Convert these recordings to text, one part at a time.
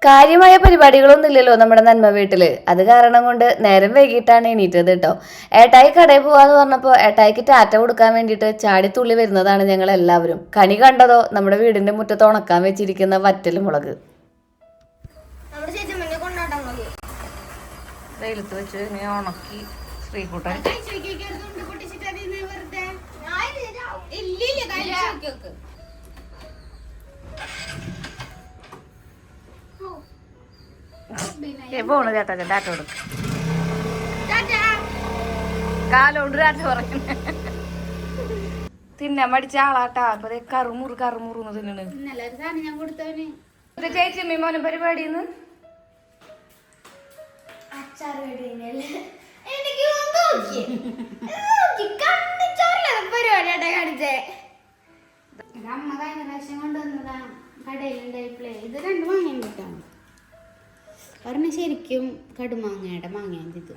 കാര്യമായ പരിപാടികളൊന്നും ഇല്ലല്ലോ നമ്മുടെ നന്മ വീട്ടില്. അത് കാരണം കൊണ്ട് നേരം വൈകിട്ടാണ് എണീറ്റത് കേട്ടോ. ഏട്ടായി കടയിൽ പോവാന്ന് പറഞ്ഞപ്പോൾ ഏട്ടായിക്ക് ടാറ്റ കൊടുക്കാൻ വേണ്ടിയിട്ട് ചാടിത്തുള്ളി വരുന്നതാണ് ഞങ്ങൾ എല്ലാവരും. കണി കണ്ടതോ നമ്മുടെ വീടിന്റെ മുറ്റത്ത് ഉണക്കാൻ വെച്ചിരിക്കുന്ന വറ്റൽ മുളക്. വെയിലത്ത് വെച്ച് ഉണക്കി ശ്രീകുട്ടൻ പോണു ചേട്ടാ ടാറ്റ കൊടുക്കും. കാലോണ്ട് ടാറ്റ പറഞ്ഞു തിന്നാൻ മടിച്ച ആളാട്ടാ. അപ്പൊ കറുമുറുന്ന് തിന്നണ്. ചേച്ചി മോനും പരിപാടിന്ന് അമ്മ കഴിഞ്ഞ പ്രാവശ്യം കൊണ്ടുവന്നതാ കടയിലുണ്ടായിപ്പോളേ. ഇത് രണ്ടു മാങ്ങ കിട്ടാണ്. ഒരെണ്ണം ശരിക്കും കടുമാങ്ങയുടെ മാങ്ങയാണ് ഇത്.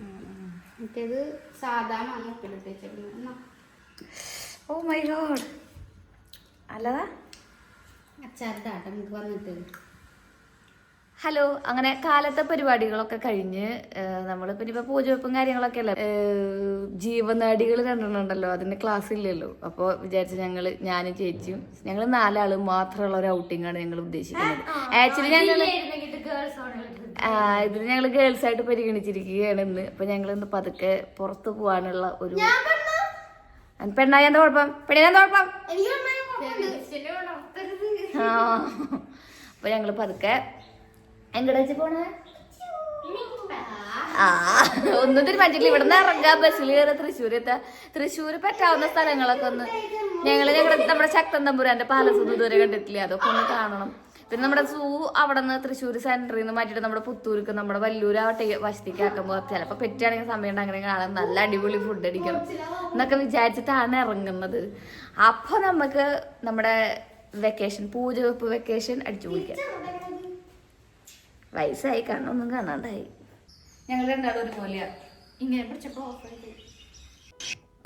മറ്റേത് സാധാ മാങ്ങ ഉപ്പിലിട്ട് വെച്ചിരുന്നു. ഓ മൈ ഗോഡ് അല്ലതാ അച്ചാറിട്ടാട്ടെ നമുക്ക് വന്നിട്ട്. ഹലോ, അങ്ങനെ കാലത്തെ പരിപാടികളൊക്കെ കഴിഞ്ഞ് നമ്മളിപ്പോൾ ഇനിയിപ്പോൾ പൂജവെപ്പും കാര്യങ്ങളൊക്കെ അല്ലേ. ജീവനാടികൾ രണ്ടെണ്ണുണ്ടല്ലോ, അതിന് ക്ലാസ് ഇല്ലല്ലോ. അപ്പോൾ വിചാരിച്ച് ഞാനും ചേച്ചിയും ഞങ്ങൾ 4 ആള് മാത്രമുള്ള ഒരു ഔട്ടിംഗ് ആണ് ഞങ്ങൾ ഉദ്ദേശിക്കുന്നത്. ആക്ച്വലി ഇതിന് ഞങ്ങൾ ഗേൾസ് ആയിട്ട് പരിഗണിച്ചിരിക്കുകയാണ് ഇന്ന്. അപ്പൊ ഞങ്ങൾ ഇന്ന് പതുക്കെ പുറത്തു പോവാനുള്ള ഒരു പെണ്ണായ എന്താ കുഴപ്പം, പെണ്ണിനെന്താ കുഴപ്പം. അപ്പൊ ഞങ്ങള് പതുക്കെ എങ്ങടെ വെച്ച് പോണേ ഒന്നും തീരുമാനിച്ചില്ല. ഇവിടെ നിന്ന് ഇറങ്ങാം, ബസ്സിൽ കയറി തൃശ്ശൂർ എത്താം. തൃശ്ശൂർ പറ്റാവുന്ന സ്ഥലങ്ങളൊക്കെ ഒന്ന് ഞങ്ങളുടെ നമ്മുടെ ശക്തൻ തമ്പുരാന്റെ പാലസ് ഒന്നും ഇതുവരെ കണ്ടിട്ടില്ല, അതൊക്കെ ഒന്ന് കാണണം. പിന്നെ നമ്മുടെ സൂ അവിടെ നിന്ന് തൃശ്ശൂർ സെന്ററിൽ നിന്ന് മാറ്റിയിട്ട് നമ്മുടെ പുത്തൂർക്ക് നമ്മുടെ വല്ലൂർ ആ വശത്തേക്ക് ആക്കുമ്പോൾ ചിലപ്പോൾ പറ്റുകയാണെങ്കിൽ സമയം അങ്ങനെ കാണാൻ നല്ല അടിപൊളി ഫുഡ് അടിക്കണം എന്നൊക്കെ വിചാരിച്ചിട്ടാണ് ഇറങ്ങുന്നത്. അപ്പൊ നമുക്ക് നമ്മുടെ വെക്കേഷൻ പൂജവെപ്പ് വെക്കേഷൻ അടിച്ചു പൊളിക്കാം. വയസ്സായി കണ്ണൊന്നും കാണാണ്ടായി. ഞങ്ങൾ രണ്ടാളും ഒരുപോലെയാ. ഇങ്ങനെ പിടിച്ചപ്പോ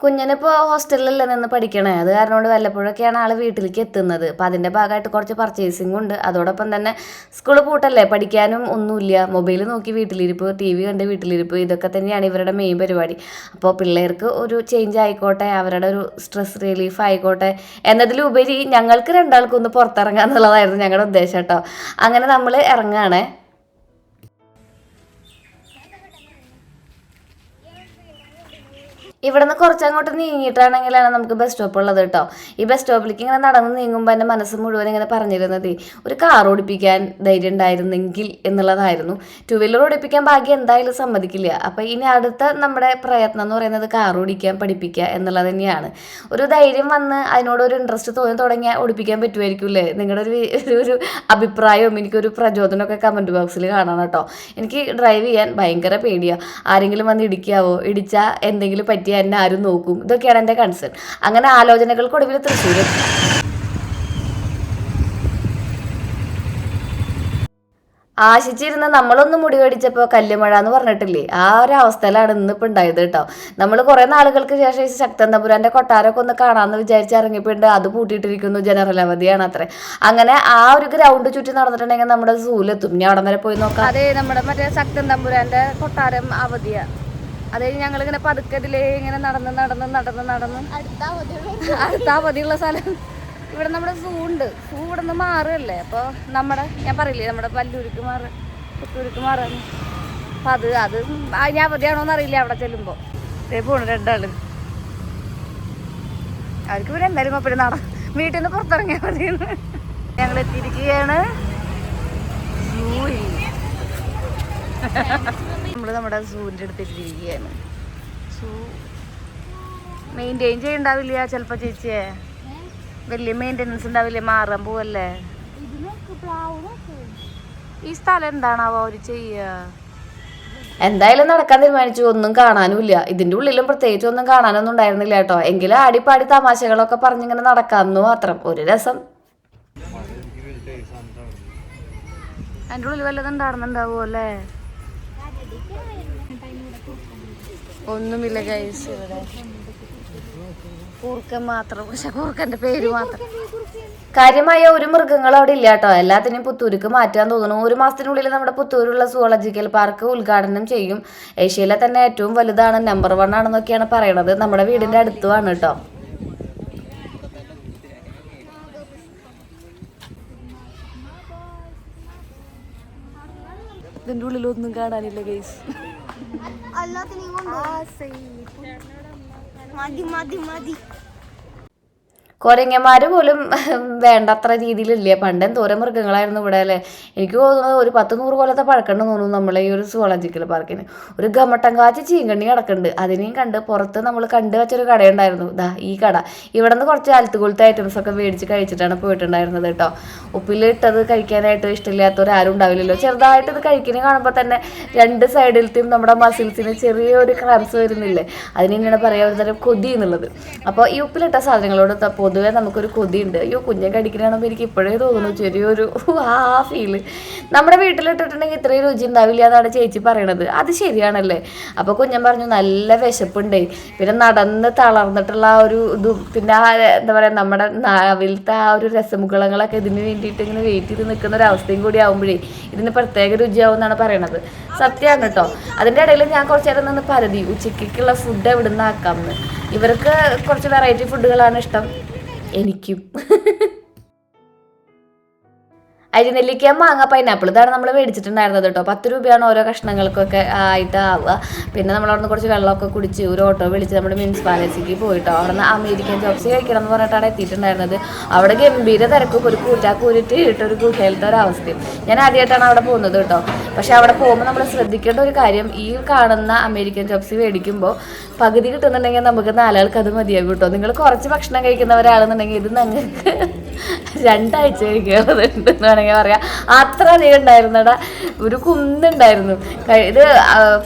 കുഞ്ഞിനിപ്പോൾ ഹോസ്റ്റലിലല്ലേ നിന്ന് പഠിക്കണേ. അത് കാരണം കൊണ്ട് വല്ലപ്പോഴൊക്കെയാണ് ആൾ വീട്ടിലേക്ക് എത്തുന്നത്. അപ്പം അതിൻ്റെ ഭാഗമായിട്ട് കുറച്ച് പർച്ചേസിംഗ് ഉണ്ട്. അതോടൊപ്പം തന്നെ സ്കൂൾ പൂട്ടല്ലേ, പഠിക്കാനും ഒന്നുമില്ല. മൊബൈൽ നോക്കി വീട്ടിലിരിപ്പ്, TV കണ്ട് വീട്ടിലിരിപ്പ്, ഇതൊക്കെ തന്നെയാണ് ഇവരുടെ മെയിൻ പരിപാടി. അപ്പോൾ പിള്ളേർക്ക് ഒരു ചേഞ്ച് ആയിക്കോട്ടെ, അവരുടെ ഒരു സ്ട്രെസ് റിലീഫ് ആയിക്കോട്ടെ എന്നതിലുപരി ഞങ്ങൾക്ക് രണ്ടാൾക്കും ഒന്ന് പുറത്തിറങ്ങുക എന്നുള്ളതായിരുന്നു ഞങ്ങളുടെ ഉദ്ദേശം കേട്ടോ. അങ്ങനെ നമ്മൾ ഇറങ്ങുകയാണേ. ഇവിടെ നിന്ന് കുറച്ചങ്ങോട്ട് നീങ്ങിയിട്ടാണെങ്കിലാണ് നമുക്ക് ബസ് സ്റ്റോപ്പ് ഉള്ളത് കേട്ടോ. ഈ ബസ് സ്റ്റോപ്പിലേക്ക് ഇങ്ങനെ നടന്ന് നീങ്ങുമ്പോൾ എൻ്റെ മനസ്സ് മുഴുവൻ ഇങ്ങനെ പറഞ്ഞിരുന്നത് ഒരു കാർ ഓടിപ്പിക്കാൻ ധൈര്യം ഉണ്ടായിരുന്നെങ്കിൽ എന്നുള്ളതായിരുന്നു. 2 വീലർ ഓടിപ്പിക്കാൻ ഭാഗ്യം എന്തായാലും സമ്മതിക്കില്ല. അപ്പോൾ ഇനി അടുത്ത നമ്മുടെ പ്രയത്നം എന്ന് പറയുന്നത് കാർ ഓടിക്കാൻ പഠിപ്പിക്കുക എന്നുള്ളത് തന്നെയാണ്. ഒരു ധൈര്യം വന്ന് അതിനോടൊരു ഇൻട്രസ്റ്റ് തോന്നി തുടങ്ങിയാൽ ഓടിപ്പിക്കാൻ പറ്റുമായിരിക്കും അല്ലേ? നിങ്ങളുടെ ഒരു അഭിപ്രായവും എനിക്കൊരു പ്രചോദനമൊക്കെ കമൻറ്റ് ബോക്സിൽ കാണണം കേട്ടോ. എനിക്ക് ഡ്രൈവ് ചെയ്യാൻ ഭയങ്കര പേടിയാണ്. ആരെങ്കിലും വന്ന് ഇടിക്കാവോ, ഇടിച്ചാൽ എന്തെങ്കിലും പറ്റിയ എന്നെ ആരും നോക്കും, ഇതൊക്കെയാണ് എൻ്റെ കൺസേൺ. അങ്ങനെ ആലോചനകൾക്കൊടുവിൽ തൃശ്ശൂർ ആശിച്ചിരുന്ന നമ്മളൊന്ന് മുടി കടിച്ചപ്പോൾ കല്ലുമഴ എന്ന് പറഞ്ഞിട്ടില്ലേ, ആ ഒരു അവസ്ഥയിലാണ് ഇന്നിപ്പോൾ ഉണ്ടായത് കേട്ടോ. നമ്മൾ കുറേ നാളുകൾക്ക് ശേഷം ഈ ശക്തൻ തമ്പുരാൻ്റെ കൊട്ടാരമൊക്കെ ഒന്ന് കാണാമെന്ന് വിചാരിച്ച് ഇറങ്ങിപ്പോയിട്ട് അത് പൂട്ടിയിട്ടിരിക്കുന്നു, ജനറൽ അവധിയാണ് അത്രേ. അങ്ങനെ ആ ഒരു ഗ്രൗണ്ട് ചുറ്റി നടന്നിട്ടുണ്ടെങ്കിൽ നമ്മുടെ സൂലെത്തും. ഞാൻ അവിടെ വരെ പോയി നോക്കാം. അതെ, നമ്മുടെ മറ്റേ ശക്തൻ തമ്പുരാൻ്റെ കൊട്ടാരം അവധിയാണ്. അതായത് ഞങ്ങളിങ്ങനെ പതുക്കതിലേ ഇങ്ങനെ നടന്ന് അടുത്ത അവധിയുള്ള സ്ഥലം ഇവിടെ നമ്മുടെ സൂ ഉണ്ട്. സൂ ഇവിടെ നിന്ന് മാറുകയല്ലേ. അപ്പോൾ ഞാൻ പറയില്ലേ നമ്മുടെ പല്ലൂർക്ക് പുത്തൂർക്ക് മാറാണ്. അപ്പം അത് ഞാൻ അവധിയാണോന്ന് അറിയില്ല. അവിടെ ചെല്ലുമ്പോൾ പോണു 2 ആള്. അവർക്ക് പിന്നെ എന്തായാലും അപ്പം വീട്ടിൽ നിന്ന് പുറത്തിറങ്ങിയാൽ മതി. ഞങ്ങൾ എത്തിയിരിക്കുകയാണ് സൂയിൽ. നമ്മൾ നമ്മുടെ സൂവിൻ്റെ അടുത്തിരിക്കുകയാണ്. സൂ മെയിൻറ്റെയിൻ ചെയ്യണ്ടാവില്ല ചിലപ്പോൾ ചേച്ചിയെ, വലിയ മെയിൻ്റെനൻസ് ഉണ്ടാവില്ലേ, മാറാൻ പോവല്ലേ. ഈ സ്ഥലം എന്താണാവോ അവർ ചെയ്യുക? എന്തായാലും നടക്കാൻ തീരുമാനിച്ചു. ഒന്നും കാണാനുമില്ല. ഇതിൻ്റെ ഉള്ളിലും പ്രത്യേകിച്ച് ഒന്നും കാണാനൊന്നും ഉണ്ടായിരുന്നില്ല കേട്ടോ. എങ്കിലും ആടിപ്പാടി തമാശകളൊക്കെ പറഞ്ഞിങ്ങനെ നടക്കാമെന്ന് മാത്രം. ഒരു രസം. അതിൻ്റെ ഉള്ളിൽ വല്ലതും ഉണ്ടാവുന്നുണ്ടാവുമോ അല്ലേ? ഒന്നുമില്ല ഗൈസ്. ഇവിടെ കൂർക്കൻ മാത്രം, പക്ഷെ കൂർക്കൻ്റെ പേര് മാത്രം. കാര്യമായ ഒരു മൃഗങ്ങളും അവിടെ ഇല്ല കേട്ടോ. എല്ലാത്തിനെയും പുത്തൂർക്ക് മാറ്റാൻ തോന്നുന്നു. 1 മാസത്തിനുള്ളിൽ നമ്മുടെ പുത്തൂരുള്ള സുവോളജിക്കൽ പാർക്ക് ഉദ്ഘാടനം ചെയ്യും. ഏഷ്യയിലെ തന്നെ ഏറ്റവും വലുതാണ്, നമ്പർ 1 ആണെന്നൊക്കെയാണ് പറയണത്. നമ്മുടെ വീടിന്റെ അടുത്തുമാണ് കേട്ടോ. ഇതിന്റെ ഉള്ളിലൊന്നും കാണാനില്ല ഗൈസ്. കുരങ്ങന്മാര് പോലും വേണ്ടത്ര രീതിയിലില്ല. പണ്ട് എന്തോരം മൃഗങ്ങളായിരുന്നു ഇവിടെ അല്ലേ. എനിക്ക് തോന്നുന്നത് ഒരു 10-100 കൊല്ലത്തെ പഴക്കണ്ടെന്ന് തോന്നുന്നു നമ്മളെ ഈ ഒരു സുവോളജിക്കൽ പാർക്കിന്. ഒരു ഗമട്ടം കാച്ചി ചീങ്കണ്ണി കിടക്കുന്നുണ്ട്. അതിനെയും കണ്ട് പുറത്ത് നമ്മൾ കണ്ടു വെച്ചൊരു കടയുണ്ടായിരുന്നു. ദാ ഈ കട. ഇവിടെ നിന്ന് കുറച്ച് അൽത്തുകുളത്തെ ഐറ്റംസ് ഒക്കെ മേടിച്ച് കഴിച്ചിട്ടാണ് പോയിട്ടുണ്ടായിരുന്നത് കേട്ടോ. ഉപ്പിലിട്ടത് കഴിക്കാനായിട്ട് ഇഷ്ടമില്ലാത്തവരാരും ഉണ്ടാവില്ലല്ലോ. ചെറുതായിട്ട് ഇത് കഴിക്കുന്നത് കാണുമ്പോൾ തന്നെ 2 സൈഡിലത്തെയും നമ്മുടെ മസിൽസിന് ചെറിയൊരു ക്രാംസ് വരുന്നില്ലേ, അതിനിങ്ങനെ പറയാൻ ഒരു തരം കൊതി എന്നുള്ളത്. അപ്പോൾ ഈ ഉപ്പിലിട്ട സാധനങ്ങളോട് പൊതുവേ നമുക്കൊരു കൊതിയുണ്ട്. അയ്യോ കുഞ്ഞെ കടിക്കണമെങ്കിൽ എനിക്ക് ഇപ്പോഴേ തോന്നുന്നു ചെറിയൊരു ഫീല്. നമ്മുടെ വീട്ടിലിട്ടിട്ടുണ്ടെങ്കിൽ ഇത്രയും രുചി ഉണ്ടാവില്ല എന്നാണ് ചേച്ചി പറയണത്. അത് ശരിയാണല്ലേ. അപ്പോൾ കുഞ്ഞൻ പറഞ്ഞു നല്ല വിശപ്പുണ്ടേ, പിന്നെ നടന്ന് തളർന്നിട്ടുള്ള ആ ഒരു ഇതും, പിന്നെ ആ എന്താ പറയുക നമ്മുടെ നാവിലത്തെ ആ ഒരു രസമുകളങ്ങളൊക്കെ ഇതിന് വേണ്ടിയിട്ട് ഇങ്ങനെ വെയിറ്റ് ചെയ്ത് നിൽക്കുന്ന ഒരു അവസ്ഥയും കൂടി ആകുമ്പോഴേ ഇതിന് പ്രത്യേക രുചിയാവും എന്നാണ് പറയണത്. സത്യമാണ് കേട്ടോ. അതിൻ്റെ ഇടയിൽ ഞാൻ കുറച്ച് നേരം നിന്ന് പരതി ഉച്ചയ്ക്കുള്ള ഫുഡ് എവിടെ നിന്ന് ആക്കാമെന്ന്. ഇവർക്ക് കുറച്ച് വെറൈറ്റി ഫുഡുകളാണ് ഇഷ്ടം, എനിക്കും. അരിനെല്ലിക്ക, മാങ്ങ, പൈനാപ്പിൾ ഇതാണ് നമ്മൾ മേടിച്ചിട്ടുണ്ടായിരുന്നത് കേട്ടോ. 10 രൂപയാണ് ഓരോ കഷ്ണങ്ങൾക്കൊക്കെ ആയിട്ട് ആവുക. പിന്നെ നമ്മളവിടുന്ന് കുറച്ച് വെള്ളമൊക്കെ കുടിച്ച് ഒരു ഓട്ടോ വിളിച്ച് നമ്മുടെ മുനിസിപ്പാലിറ്റിക്ക് പോയിട്ടോ. അവിടെ നിന്ന് അമേരിക്കൻ ചോപ്സ് കഴിക്കണം എന്ന് പറഞ്ഞിട്ടാണ് എത്തിയിട്ടുണ്ടായിരുന്നത്. അവിടെ ഗംഭീര തിരക്കും, ഒരു കൂരിട്ട് ഇട്ടൊരു ഗുഹയിലത്തെ ഒരവസ്ഥയും. ഞാൻ ആദ്യമായിട്ടാണ് അവിടെ പോകുന്നത് കേട്ടോ. പക്ഷെ അവിടെ പോകുമ്പോൾ നമ്മൾ ശ്രദ്ധിക്കേണ്ട ഒരു കാര്യം, ഈ കാണുന്ന അമേരിക്കൻ ചോപ്സ് മേടിക്കുമ്പോൾ പകുതി കിട്ടുന്നുണ്ടെങ്കിൽ നമുക്ക് 4 ആൾക്ക് അത് മതിയാകും കേട്ടോ. നിങ്ങൾ കുറച്ച് ഭക്ഷണം കഴിക്കുന്നവരാണെന്നുണ്ടെങ്കിൽ ഇത് നിങ്ങൾക്ക് 2 ആഴ്ച കഴിക്കാറുണ്ടെന്ന് വേണമെങ്കിൽ പറയാം. അത്ര അധികം ഉണ്ടായിരുന്നടാ, ഒരു കുന്നുണ്ടായിരുന്നു. ഇത്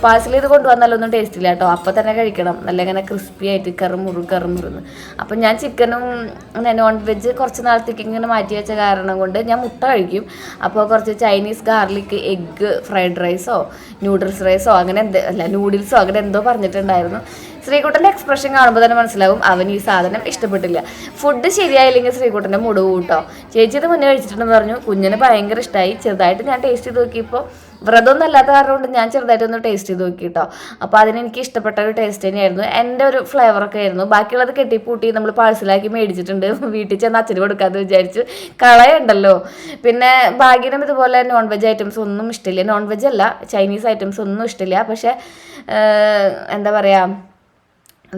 പാഴ്സൽ ചെയ്ത് കൊണ്ടുവന്നാലൊന്നും ടേസ്റ്റ് ഇല്ല കേട്ടോ. അപ്പം തന്നെ കഴിക്കണം, നല്ല ഇങ്ങനെ ക്രിസ്പി ആയിട്ട് കറുമുറുന്ന്. അപ്പം ഞാൻ ചിക്കനും നോൺ വെജ് കുറച്ച് നാളത്തേക്ക് ഇങ്ങനെ മാറ്റി വെച്ച കാരണം കൊണ്ട് ഞാൻ മുട്ട കഴിക്കും. അപ്പോൾ കുറച്ച് ചൈനീസ് ഗാർലിക് എഗ്ഗ് ഫ്രൈഡ് റൈസോ നൂഡിൽസ് റൈസോ അങ്ങനെ നൂഡിൽസോ അങ്ങനെ എന്തോ പറഞ്ഞിട്ടുണ്ടായിരുന്നു. ശ്രീകുട്ടൻ്റെ എക്സ്പ്രഷൻ കാണുമ്പോൾ തന്നെ മനസ്സിലാവും അവന് ഈ സാധനം ഇഷ്ടപ്പെട്ടില്ല. ഫുഡ് ശരിയായില്ലെങ്കിൽ ശ്രീകുട്ടൻ്റെ മൂട് കൂട്ടോ. ചേച്ചി ഇത് മുന്നേ കഴിച്ചിട്ടുണ്ടെന്ന് പറഞ്ഞു. കുഞ്ഞിന് ഭയങ്കര ഇഷ്ടമായി. ചെറുതായിട്ട് ഞാൻ ടേസ്റ്റ് ചെയ്ത് നോക്കിയപ്പോൾ വ്രതമൊന്നും അല്ലാത്ത കാരണം കൊണ്ട് ഞാൻ ചെറുതായിട്ടൊന്ന് ടേസ്റ്റ് ചെയ്ത് നോക്കി കേട്ടോ. അപ്പോൾ അതിനെനിക്ക് ഇഷ്ടപ്പെട്ട ഒരു ടേസ്റ്റ് തന്നെയായിരുന്നു. എൻ്റെ ഒരു ഫ്ലേവറൊക്കെ ആയിരുന്നു. ബാക്കിയുള്ളത് കെട്ടിപ്പൂട്ടി നമ്മൾ പാഴ്സലാക്കി മേടിച്ചിട്ടുണ്ട്. വീട്ടിൽ ചെന്ന് അച്ഛന് കൊടുക്കാമെന്ന് വിചാരിച്ചു. കളയുണ്ടല്ലോ. പിന്നെ ഭാഗ്യനും ഇതുപോലെ നോൺ വെജ് ഐറ്റംസ് ഒന്നും ഇഷ്ടമില്ല. നോൺ വെജ് അല്ല, ചൈനീസ് ഐറ്റംസ് ഒന്നും ഇഷ്ടമില്ല. പക്ഷേ എന്താ പറയുക,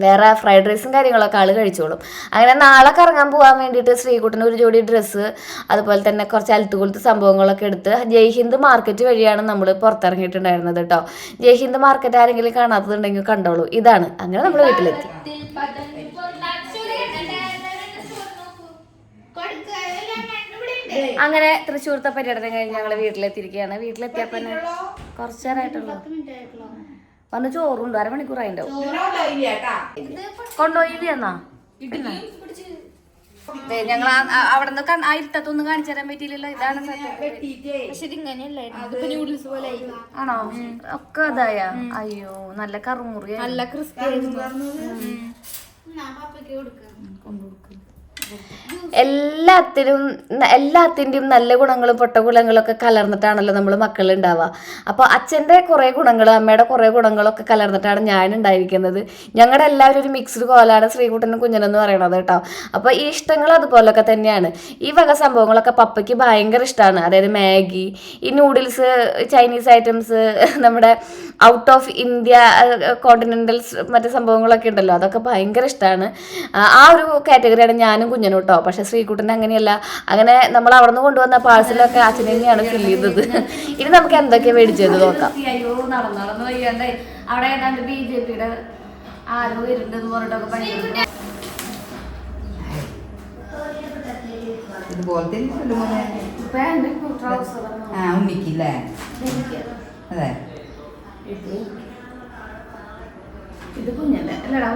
വേറെ ഫ്രൈഡ് റൈസും കാര്യങ്ങളൊക്കെ ആൾ കഴിച്ചോളും. അങ്ങനെ നാളെ കറങ്ങാൻ പോകാൻ വേണ്ടിയിട്ട് ശ്രീകുട്ടന് ഒരു ജോഡി ഡ്രസ്സ്, അതുപോലെ തന്നെ കുറച്ച് അൽത്തുകുളത്ത് സംഭവങ്ങളൊക്കെ എടുത്ത് ജയ്ഹിന്ദ് മാർക്കറ്റ് വഴിയാണ് നമ്മൾ പുറത്തിറങ്ങിയിട്ടുണ്ടായിരുന്നത് കേട്ടോ. ജയ്ഹിന്ദ് മാർക്കറ്റ് ആരെങ്കിലും കാണാത്തതുണ്ടെങ്കിൽ കണ്ടോളൂ. ഇതാണ്. അങ്ങനെ നമ്മൾ വീട്ടിലെത്തി. അങ്ങനെ തൃശ്ശൂർത്തെ പര്യടനം കഴിഞ്ഞ് ഞങ്ങൾ വീട്ടിലെത്തിയിരിക്കുകയാണ്. വീട്ടിലെത്തിയപ്പോൾ തന്നെ കുറച്ച് നേരമായിട്ടുള്ളൂ. വന്ന് ചോറുണ്ട്, 1/2 മണിക്കൂറായിണ്ടാവും. കൊണ്ടുപോയില്ല എന്നാ ഞങ്ങൾ അവിടെ നിന്ന് ആ ഇരുത്തത്തൊന്നും കാണിച്ചു തരാൻ പറ്റിയില്ലല്ലോ. ഇതാണ് ആണോ ഒക്കെ അതായ. അയ്യോ നല്ല കറുമുറി, നല്ല ക്രിസ്പി എല്ലാത്തിൻ്റെയും നല്ല ഗുണങ്ങളും പൊട്ട ഗുണങ്ങളൊക്കെ കലർന്നിട്ടാണല്ലോ നമ്മൾ മക്കളുണ്ടാവുക. അപ്പോൾ അച്ഛൻ്റെ കുറേ ഗുണങ്ങൾ, അമ്മയുടെ കുറേ ഗുണങ്ങളൊക്കെ കലർന്നിട്ടാണ് ഞാൻ ഉണ്ടായിരിക്കുന്നത്. ഞങ്ങളുടെ എല്ലാവരും ഒരു മിക്സ്ഡ് കോലാണ് ശ്രീകുട്ടനും കുഞ്ഞനെന്ന് പറയണത് കേട്ടോ. അപ്പോൾ ഈ ഇഷ്ടങ്ങൾ അതുപോലൊക്കെ തന്നെയാണ്. ഈ വക സംഭവങ്ങളൊക്കെ പപ്പയ്ക്ക് ഭയങ്കര ഇഷ്ടമാണ്. അതായത് മാഗി, ഈ നൂഡിൽസ്, ചൈനീസ് ഐറ്റംസ്, നമ്മുടെ ഔട്ട് ഓഫ് ഇന്ത്യ കോണ്ടിനെൻ്റൽസ് മറ്റു സംഭവങ്ങളൊക്കെ ഉണ്ടല്ലോ, അതൊക്കെ ഭയങ്കര ഇഷ്ടമാണ്. ആ ഒരു കാറ്റഗറിയാണ് ഞാനും കുഞ്ഞനും കേട്ടോ. പക്ഷെ ശ്രീകുട്ടൻ്റെ അങ്ങനെയല്ല. അങ്ങനെ നമ്മൾ അവിടെ നിന്ന് കൊണ്ടുവന്ന പാഴ്സലൊക്കെ അച്ഛൻ തന്നെയാണ് ഫില്ല് ചെയ്തത്. ഇനി നമുക്ക് എന്തൊക്കെയാണ് മേടിച്ചത് നോക്കാം. അയ്യോ നടന്നു വയ്യാണ്ടേ. അവിടെ ഏതാണ്ട് BJP-യുടെ ആരോ വരുന്നുണ്ടെന്ന് പറഞ്ഞിട്ടൊക്കെ പഠിക്കുന്നു. ഇത് കുഞ്ഞല്ലേ അല്ലടാ,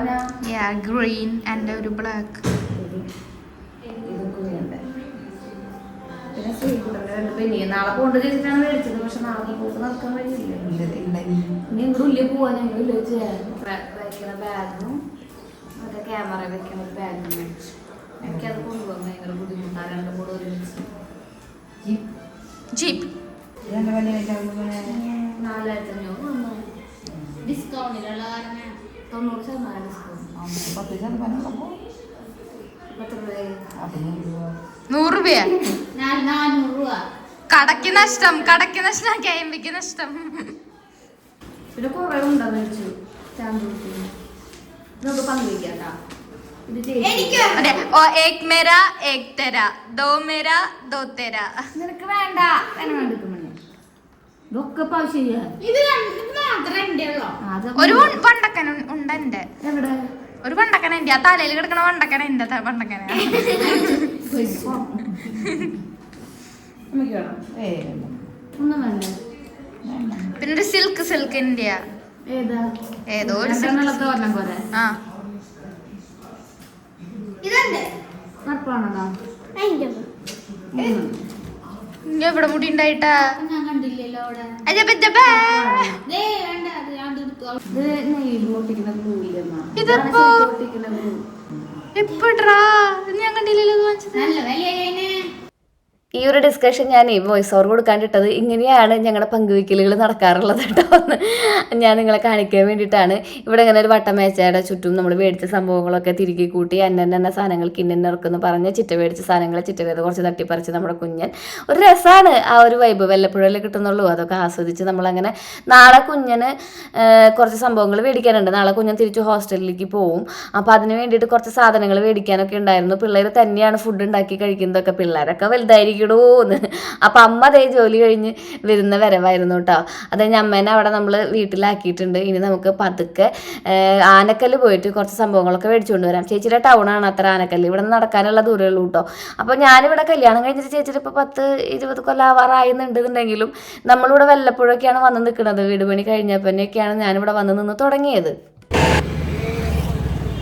ഗ്രീൻ ആൻഡ് ഒരു ബ്ലാക്ക്. പിന്നെ ശ്രീകുട്ടൻ്റെ 2 പെനി നാളെ പോകേണ്ട ചേച്ചിട്ടാണ് മേടിച്ചത്. പക്ഷെ നാളെ പോക്ക് നടക്കാൻ വഴിയില്ല. ഇനി ഇവിടെ ഉള്ളിൽ പോവാൻ ഞങ്ങൾ വയ്ക്കുന്ന ബാഗും മറ്റേ ക്യാമറ വെക്കുന്ന ഒരു ബാഗും മേടിച്ചു. എനിക്കത് കൊണ്ടുപോകാൻ ഭയങ്കര ബുദ്ധിമുട്ടാണ്. രണ്ടും കൂടെ ഒരുമിച്ച് ജീപ്പ് 4500 വന്നു. ഡിസ്കൗണ്ടിലുള്ള കാരണം 90% ഡിസ്കൗണ്ട്. 10 രൂപയായി. 100 രൂപയാ 400 രൂപ. കടക്ക് നഷ്ടം KMBക്ക് നഷ്ടം. പിന്നെ കുറെ ഉണ്ടാന്ന് വെച്ചു സ്റ്റാമ്പ് നമുക്ക് പങ്കുവയ്ക്കാം. ഇത് എനിക്ക് അതെ ഏക് മേരാ ഏക് തെരാ ദോ മേരാ ദോ തെരാ. നിനക്ക് വേണ്ട ഇതൊക്കെ ആവശ്യമില്ല. ഇത് മാത്രം എന്റെ ഉള്ളോ? ഒരു വണ്ടക്കൻ ഉണ്ട് എന്റെ. എവിടെ ഒരു വണ്ടക്കന എന്റെ ആ തലയിൽ കിടക്കണ വണ്ടക്കന എന്റെ വണ്ടക്കന. ഒന്നും വേണ്ട. പിന്നെ ഒരു സിൽക്ക് ഇന്ത്യ ഏതാ? ഏതോ ഒരു പറഞ്ഞ പോലെ ആ ഇതെന്ത് കറുപ്പാണോ? എവിടെ മുടി ഉണ്ടായിട്ടാ ഞാൻ കണ്ടില്ലല്ലോ അവിടെ. ദേ വേണ്ട, അത് ഞാൻ എടുത്തു. ഇത് നെയ്യിൽ ഒട്ടിക്കുന്ന glue ഇല്ലെന്നാ. ഇതിപ്പോ ഒട്ടിക്കുന്ന glue. എപ്പോഴാ ഞാൻ കണ്ടില്ലല്ലോ ഇത് വാങ്ങിച്ചത്. നല്ല വിലയേനെ. ഈ ഒരു ഡിസ്കഷൻ ഞാൻ വോയിസ് ഓവർ കൊടുക്കാണ്ടിട്ടത് ഇങ്ങനെയാണ് ഞങ്ങളുടെ പങ്കുവയ്ക്കലുകൾ നടക്കാറുള്ളത് കേട്ടോ. ഞാൻ നിങ്ങളെ കാണിക്കാൻ വേണ്ടിയിട്ടാണ്. ഇവിടെ ഇങ്ങനെ ഒരു വട്ടമേച്ചയുടെ ചുറ്റും നമ്മൾ മേടിച്ച സംഭവങ്ങളൊക്കെ തിരികെ കൂട്ടി അന്നെ സാധനങ്ങൾ കിന്നെന്നിറക്കുന്നു പറഞ്ഞ് ചിറ്റ മേടിച്ച സാധനങ്ങൾ ചിറ്റവേത് കുറച്ച് തട്ടിപ്പറിച്ച് നമ്മുടെ കുഞ്ഞൻ ഒരു രസമാണ്. ആ ഒരു വൈബ് വല്ലപ്പോഴല്ലേ കിട്ടുന്നുള്ളൂ. അതൊക്കെ ആസ്വദിച്ച് നമ്മളങ്ങനെ നാളെ കുഞ്ഞന് കുറച്ച് സംഭവങ്ങൾ മേടിക്കാനുണ്ട്. നാളെ കുഞ്ഞൻ തിരിച്ച് ഹോസ്റ്റലിലേക്ക് പോവും. അപ്പോൾ അതിന് വേണ്ടിയിട്ട് കുറച്ച് സാധനങ്ങൾ മേടിക്കാനൊക്കെ ഉണ്ടായിരുന്നു. പിള്ളേർ തന്നെയാണ് ഫുഡ് ഉണ്ടാക്കി കഴിക്കുന്നതൊക്കെ. പിള്ളേരൊക്കെ വലുതായിരിക്കും ന്ന്. അപ്പം അമ്മ അതേ ജോലി കഴിഞ്ഞ് വരുന്ന വരവായിരുന്നു കേട്ടോ. അത് അമ്മേനെ അവിടെ നമ്മൾ വീട്ടിലാക്കിയിട്ടുണ്ട്. ഇനി നമുക്ക് പതുക്കെ ആനക്കല്ല് പോയിട്ട് കുറച്ച് സംഭവങ്ങളൊക്കെ മേടിച്ചുകൊണ്ട് വരാം. ചേച്ചിയുടെ ടൗണാണ് അത്ര ആനക്കല്ല്. ഇവിടെ നിന്ന് നടക്കാനുള്ള ദൂരമുള്ളൂ കേട്ടോ. അപ്പോൾ ഞാനിവിടെ കല്യാണം കഴിഞ്ഞിട്ട് ചേച്ചിയുടെ ഇപ്പോൾ 10-20 കൊല്ലം ആവാറായെന്നുണ്ടെന്നുണ്ടെങ്കിലും നമ്മളിവിടെ വല്ലപ്പോഴൊക്കെയാണ് വന്ന് നിൽക്കുന്നത്. വീട് പണി കഴിഞ്ഞപ്പോഴൊക്കെയാണ് ഞാനിവിടെ വന്ന് നിന്ന് തുടങ്ങിയത്.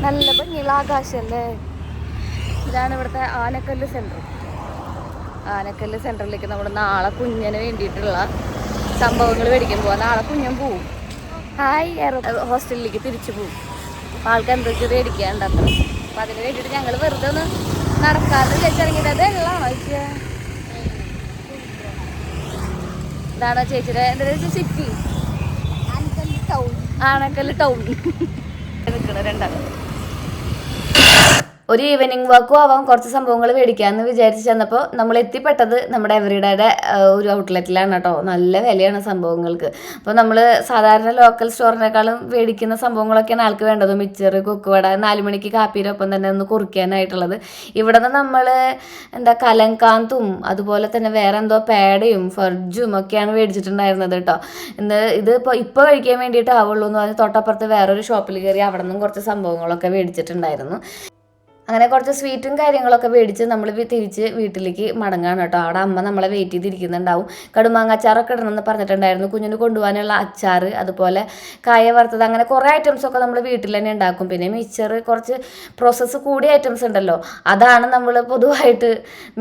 നല്ല ഭംഗിയുള്ള ആകാശമല്ലേ. ഇതാണ് ഇവിടുത്തെ ആനക്കല്ല് സെൻറ്റർ. ആനക്കല്ല് സെൻറ്ററിലേക്ക് നമ്മൾ നാളെ കുഞ്ഞിന് വേണ്ടിയിട്ടുള്ള സംഭവങ്ങൾ മേടിക്കാൻ പോവാം. നാളെ കുഞ്ഞൻ പോവും. ഹോസ്റ്റലിലേക്ക് തിരിച്ചു പോവും. അപ്പോൾ ആൾക്ക് എന്തൊക്കെ മേടിക്കാണ്ടത്ര. അപ്പം അതിന് വേണ്ടിയിട്ട് ഞങ്ങൾ വെറുതെ ഒന്ന് നടക്കാമെന്ന് വിചാരിച്ചിറങ്ങിയത്. അത് വെള്ളമാണോ ചേച്ചിയ? ഇതാണോ ചേച്ചിയുടെ എന്താ സിറ്റി? ആനക്കല്ല് ടൗൺ നിൽക്കണം രണ്ടാളും. ഒരു ഈവനിങ് വാക്കും ആവാം. കുറച്ച് സംഭവങ്ങൾ മേടിക്കാമെന്ന് വിചാരിച്ച് ചെന്നപ്പോൾ നമ്മൾ എത്തിപ്പെട്ടത് നമ്മുടെ എവറിഡേയുടെ ഒരു ഔട്ട്ലെറ്റിലാണ് കേട്ടോ. നല്ല വിലയാണ് സംഭവങ്ങൾക്ക്. അപ്പോൾ നമ്മൾ സാധാരണ ലോക്കൽ സ്റ്റോറിനേക്കാളും മേടിക്കുന്ന സംഭവങ്ങളൊക്കെയാണ് ആൾക്ക് വേണ്ടത്. മിച്ചർ, കൊക്കുവട, 4 മണിക്ക് കാപ്പിയുടെ ഒപ്പം തന്നെ ഒന്ന് കുറിക്കാനായിട്ടുള്ളത്. ഇവിടെ നിന്ന് നമ്മൾ കലങ്കാന്തും അതുപോലെ തന്നെ വേറെ എന്തോ പേടയും ഫർജും ഒക്കെയാണ് മേടിച്ചിട്ടുണ്ടായിരുന്നത് കേട്ടോ. ഇത് ഇപ്പോൾ കഴിക്കാൻ വേണ്ടിയിട്ട് ആവുള്ളൂ എന്ന് പറഞ്ഞ് തൊട്ടപ്പുറത്ത് വേറൊരു ഷോപ്പിൽ കയറി അവിടെ നിന്നും കുറച്ച് സംഭവങ്ങളൊക്കെ മേടിച്ചിട്ടുണ്ടായിരുന്നു. അങ്ങനെ കുറച്ച് സ്വീറ്റും കാര്യങ്ങളൊക്കെ മേടിച്ച് നമ്മൾ തിരിച്ച് വീട്ടിലേക്ക് മടങ്ങാണ് കേട്ടോ. അവിടെ അമ്മ നമ്മളെ വെയിറ്റ് ചെയ്തിരിക്കുന്നുണ്ടാവും. കടുമാങ്ങ അച്ചാറൊക്കെ ഇടണമെന്ന് പറഞ്ഞിട്ടുണ്ടായിരുന്നു. കുഞ്ഞിന് കൊണ്ടുപോകാനുള്ള അച്ചാർ, അതുപോലെ കായ വറുത്തത്, അങ്ങനെ കുറേ ഐറ്റംസൊക്കെ നമ്മൾ വീട്ടിൽ തന്നെ ഉണ്ടാക്കും. പിന്നെ മിക്സർ, കുറച്ച് പ്രോസസ്സ് കൂടിയ ഐറ്റംസ് ഉണ്ടല്ലോ, അതാണ് നമ്മൾ പൊതുവായിട്ട്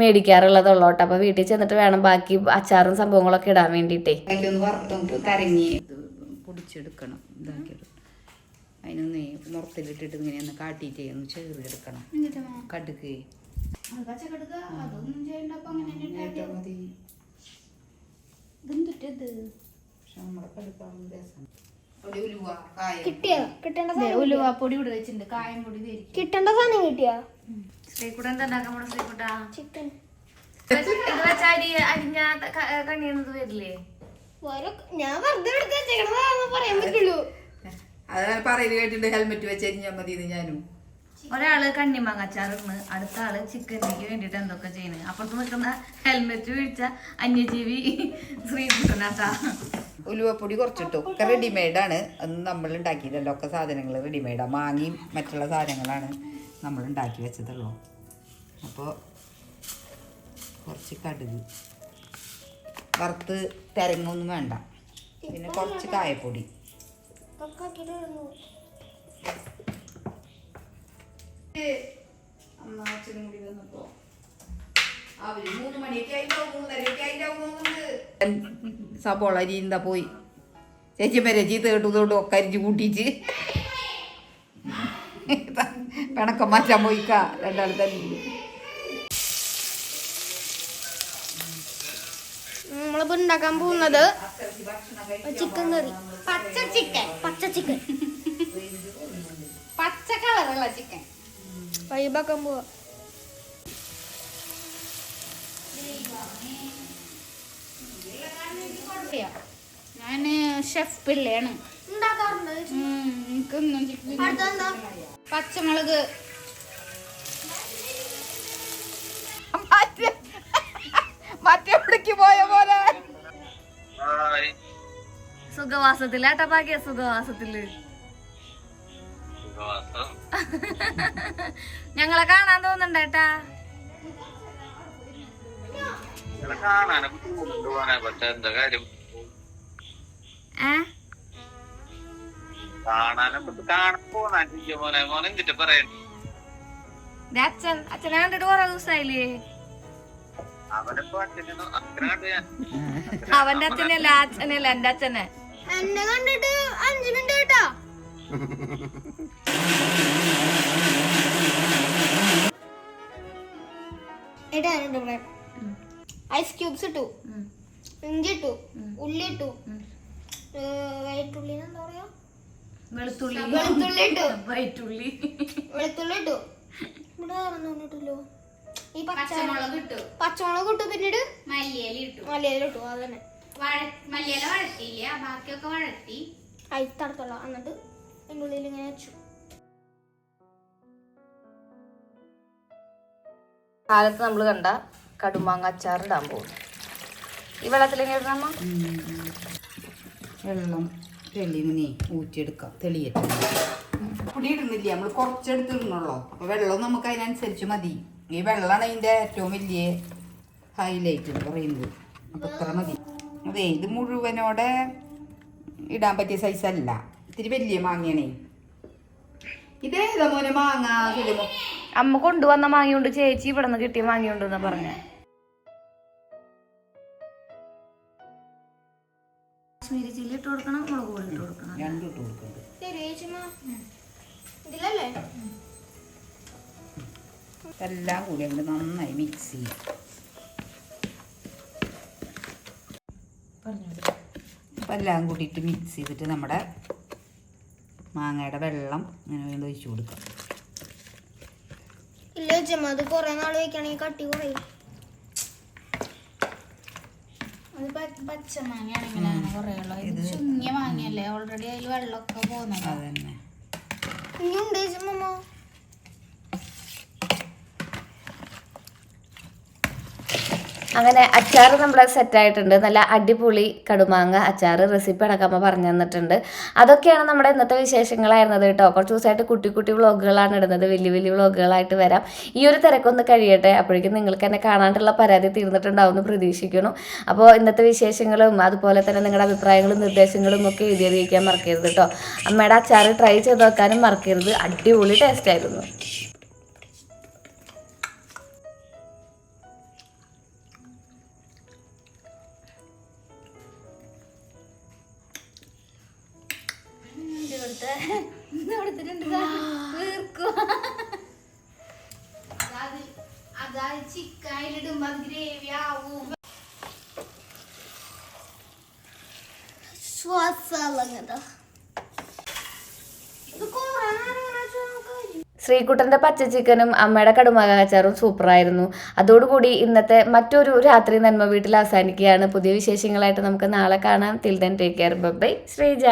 മേടിക്കാറുള്ളതുള്ളൂ കേട്ടോ. അപ്പോൾ വീട്ടിൽ ചെന്നിട്ട് വേണം ബാക്കി അച്ചാറും സംഭവങ്ങളൊക്കെ ഇടാൻ വേണ്ടിയിട്ടേ. അതിലൊന്ന് വറുത്തൊന്ന് കരങ്ങി പൊടിച്ചെടുക്കണം. ഇതാക്കിയെടുക്കണം. അതിനൊന്ന് മുറത്തിലിട്ടിട്ട് ഇങ്ങനെ ഒന്ന് കാട്ടിയിട്ട് ഒന്ന് ചേർന്നെടുക്കണം. കടുക് അതൊന്നും ചെയ്യണ്ട. അപ്പൊ അങ്ങനെ മതി. ഇതെന്തുട്ടത്? പക്ഷെ നമ്മളെ കടുക്കാവുന്ന രസം. ഒരു ഉലുവ, കായം. ഉലുവാപ്പൊടി ഇവിടെ വെച്ചിട്ടുണ്ട്. കായം പൊടി കിട്ടേണ്ട സാധനം കിട്ടിയാ? ശ്രീകുട്ടൻ എന്താ ഉണ്ടാക്കാൻ പോണ ശ്രീകുട്ടാ? ചിക്കൻ ഇത് വെച്ചാൽ അരിഞ്ഞ കണിയുന്നത് വരില്ലേ? ഞാൻ വെറുതെ എടുത്ത് വെച്ചേക്കണതാണെന്ന് പറയാൻ പറ്റുള്ളൂ. അത് പറയുന്നത് കേട്ടിട്ട് ഹെൽമെറ്റ് വെച്ചരിഞ്ഞാൽ മതി. ഇത് ഞാനും ഒരാള് കണ്ണിമാങ്ങാച്ചാറിന്, അടുത്ത ആള് ചിക്കനിലേക്ക് വേണ്ടിട്ട് എന്തൊക്കെ ചെയ്യുന്നത്. അപ്പുറത്ത് നിൽക്കുന്ന ഹെൽമെറ്റ് വീഴ്ച അന്യജീവി ശ്രീകുട്ടനാട്ടാ. ഉലുവപ്പൊടി കുറച്ചിട്ടു. ഒക്കെ റെഡിമെയ്ഡാണ്. അന്ന് നമ്മൾ ഉണ്ടാക്കിയതല്ലോ. ഒക്കെ സാധനങ്ങൾ റെഡിമെയ്ഡാണ്. മാങ്ങയും മറ്റുള്ള സാധനങ്ങളാണ് നമ്മൾ ഉണ്ടാക്കി വെച്ചതുള്ളൂ. അപ്പോൾ കുറച്ച് കടുക് വറുത്ത് തിരങ്ങൊന്നും വേണ്ട. പിന്നെ കുറച്ച് കായപ്പൊടി. അമ്മ അച്ഛനും കൂടി വന്നപ്പോ അവര് 3 മണിയൊക്കെ ആയിട്ടാവും, 3:30 ആയിട്ടാവും. സബോള അരി എന്താ പോയി ചേച്ചി രചി തേട്ടുതോട്ടും ഒക്കെ അരിച്ച് കൂട്ടിച്ച് പിണക്കം മാറ്റാൻ പോയിക്ക രണ്ടാൾ തന്നെ. നമ്മളിപ്പോ ഉണ്ടാക്കാൻ പോകുന്നത് ചിക്കൻ കറി. പച്ച ചിക്കൻ പച്ച കളറുള്ള ചിക്കൻ വൈബാക്കാൻ പോവാ. ഞാന് ഷെഫ് പിള്ളയാണ്. ഉണ്ടാക്കാറുണ്ട്. എനിക്കൊന്നും അടുത്തെന്താ? പച്ചമുളക് മറ്റെവിടേക്ക് പോയ പോലെ സുഖവാസത്തിലാട്ടാ ഭാഗ്യ, സുഖവാസത്തില് ഞങ്ങളെ കാണാൻ തോന്നുന്നുണ്ടേട്ടാ. അച്ഛനെ കണ്ടിട്ട് കൊറേ ദിവസമായില്ലേ? അവന്റെ അച്ഛനല്ല, അച്ഛനല്ല, എന്റെ അച്ഛനെ. എന്നെ കണ്ടിട്ട് 5 മിനിറ്റ് കേട്ടാ. ഐസ് ക്യൂബ്സ് ഇട്ടു, ഇഞ്ചി ഇട്ടു, ഉള്ളി ഇട്ടു, വെളുത്തുള്ളി എന്താ പറയാ, വെളുത്തുള്ളി ഇട്ടു, വൈറ്റുള്ളി ഇട്ടു. ഇവിടെ ഇട്ടില്ലോ. ഈ പച്ചമുളക് ഇട്ടു, പച്ചമുളക് ഇട്ടു, പിന്നീട് മല്ലിയില ഇട്ടു. മലയില ഇട്ടു. അതന്നെ മല്ലിയില വഴറ്റിയില്ല, ബാക്കിയൊക്കെ വഴറ്റി ഐസ് തടത്തുള്ള. എന്നിട്ട് അതിൻ്റെ ഉള്ളിൽ ഇങ്ങനെ വെച്ചു. കാലത്ത് നമ്മൾ കണ്ട കടുമാങ്ങ അച്ചാർ ഇടാൻ പോകും. ഈ വെള്ളത്തിലെങ്ങനെ ഇടണമ്മ? വെള്ളം തെളിന് ഊറ്റിയെടുക്കാം. തെളിയിട്ട് പൊടി ഇടുന്നില്ല, നമ്മൾ കുറച്ചെടുത്തിടണുള്ളൂ. അപ്പോൾ വെള്ളം നമുക്ക് അതിനനുസരിച്ച് മതി. ഈ വെള്ളമാണ് അതിൻ്റെ ഏറ്റവും വലിയ ഹൈലൈറ്റ് എന്ന് പറയുന്നത്. അപ്പോൾ ഇത്ര മതി. അതെ, ഇത് മുഴുവനോടെ ഇടാൻ പറ്റിയ സൈസല്ല, ഇത്തിരി വലിയ മാങ്ങയാണേ. ഇതേതാ മോനെ മാങ്ങ? അമ്മ കൊണ്ടുവന്ന മാങ്ങയുണ്ട്, ചേച്ചി ഇവിടെ നിന്ന് കിട്ടിയ മാങ്ങയുണ്ടെന്നാ പറഞ്ഞ. കാശ്മീരി ചില്ലി ഇട്ട് കൊടുക്കണം, മുളക് പൊടി ഇട്ട് കൊടുക്കണം. രണ്ടും ഇട്ട് കൊടുക്കണ്ട്. ഇതിലല്ലേ എല്ലാം കൂടി അങ്ങ് നന്നായി മിക്സ് ചെയ്യും. അപ്പം എല്ലാം കൂടിയിട്ട് മിക്സ് ചെയ്തിട്ട് നമ്മുടെ മാങ്ങയുടെ വെള്ളം ഇങ്ങനെ വീണ്ടും ഒഴിച്ചു കൊടുക്കാം. ഇല്ല ചേച്ചമ്മ, അത് കുറെ നാൾ വെക്കണെങ്കിൽ കട്ടി കുറയും. അത് പച്ചമാങ്ങയാണ് ഇങ്ങനെയാണ് കുറയുള്ളത്. ഇത് ചുങ്ങിയ മാങ്ങയല്ലേ, ഓൾറെഡി അതിൽ വെള്ളമൊക്കെ പോകുന്നത്. അതന്നെ. ഇനിയുണ്ട് ചേച്ചമ്മ. അങ്ങനെ അച്ചാർ നമ്മുടെ സെറ്റായിട്ടുണ്ട്. നല്ല അടിപൊളി കടുമാങ്ങ അച്ചാർ റെസിപ്പി അടക്കമ്മ പറഞ്ഞു തന്നിട്ടുണ്ട്. അതൊക്കെയാണ് നമ്മുടെ ഇന്നത്തെ വിശേഷങ്ങളായിരുന്നത് കേട്ടോ. കുറച്ച് ദിവസമായിട്ട് കുട്ടി കുട്ടി വ്ളോഗുകളാണ് ഇടുന്നത്, വലിയ വലിയ വ്ളോഗുകളായിട്ട് വരാം. ഈ ഒരു തിരക്കൊന്ന് കഴിയട്ടെ, അപ്പോഴേക്കും നിങ്ങൾക്ക് എന്നെ കാണാണ്ടുള്ള പരാതി തീർന്നിട്ടുണ്ടാവും എന്ന് പ്രതീക്ഷിക്കുന്നു. അപ്പോൾ ഇന്നത്തെ വിശേഷങ്ങളും അതുപോലെ തന്നെ നിങ്ങളുടെ അഭിപ്രായങ്ങളും നിർദ്ദേശങ്ങളും ഒക്കെ എഴുതിയിരിക്കാൻ മറക്കരുത് കേട്ടോ. അമ്മയുടെ അച്ചാർ ട്രൈ ചെയ്ത് നോക്കാനും മറക്കരുത്. അടിപൊളി ടേസ്റ്റ് ആയിരുന്നു. ചിക്കനിലിടുമ്പോ ഗ്രേവി ആവും. ശ്രീകുട്ടൻ്റെ പച്ച ചിക്കനും അമ്മയുടെ കടുമാങ്ങ അച്ചാറും സൂപ്പറായിരുന്നു. അതോടുകൂടി ഇന്നത്തെ മറ്റൊരു രാത്രി നന്മ വീട്ടിൽ അവസാനിക്കുകയാണ്. പുതിയ വിശേഷങ്ങളായിട്ട് നമുക്ക് നാളെ കാണാം. Till then take care. Bye. Sreeja.